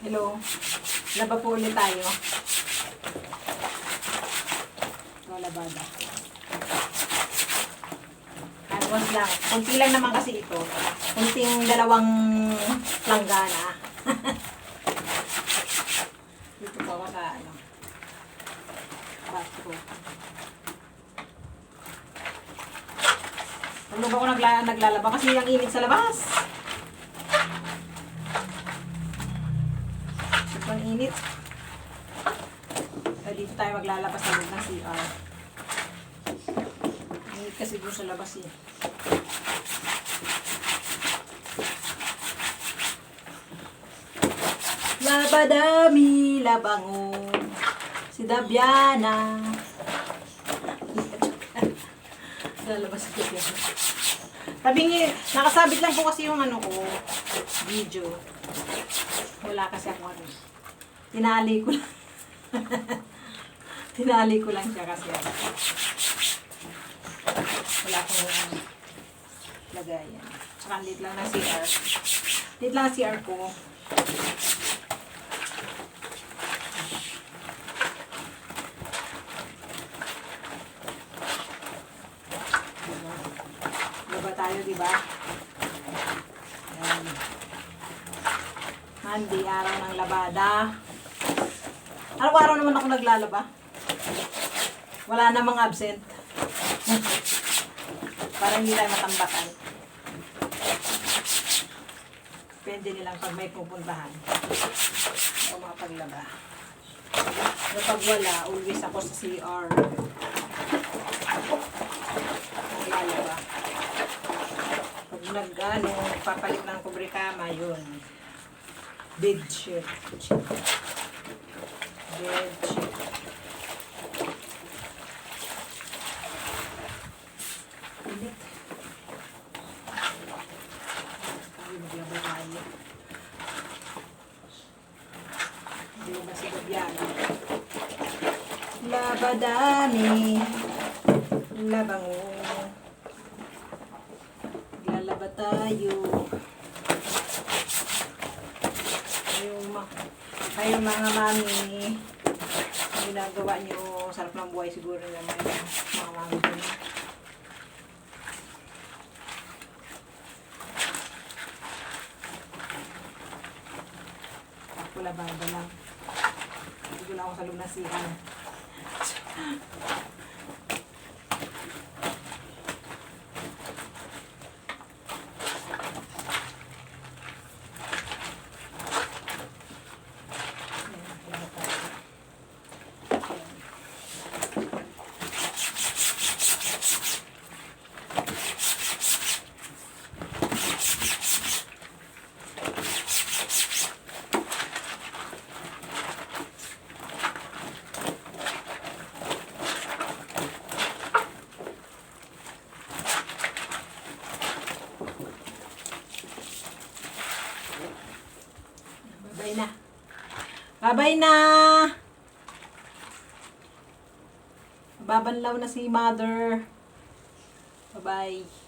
Hello. Laba po ulit tayo. Ito, labada. Once lang. Kunti lang naman kasi ito. Kunting dalawang langgana. Dito po ako sa bathroom. Ano ba ako naglalaba? Kasi ang init sa labas. Ang init. Dito tayo maglalabas sa loob ng CR. Ang init kasi doon sa labas eh. Labadami, labango, si Dabiana. Lalabas ko yan. Nakasabit lang po kasi yung video. Wala kasi ako tinali ko lang. Tinali ko lang siya kasi wala akong lagayan. Tsaka lit lang na CR. Lit lang ang CR ko. Tayo, di ba? Ayan. Monday, araw ng labada. Araw-araw naman ako naglalaba. Wala namang absent. Para hindi tayo matambakan. Depende nilang pag may pupuntahan. O makapaglaba. Kapag wala, always ako sa CR. Naglalaba. Papalit ng kubrikama, yun. Bedsheet. Bedsheet. Ulit. Maglaba tayo. Hindi ba si Gabiana? Labadami. Labango. Lalaba tayo. Kayo mga mami, ang ginagawa nyo, sarap ng buhay siguro naman mga mami ko. Ako labada lang. Hindi lang ako sa lunasihan. Babay na. Babay na. Babanlaw na si mother. Bye-bye.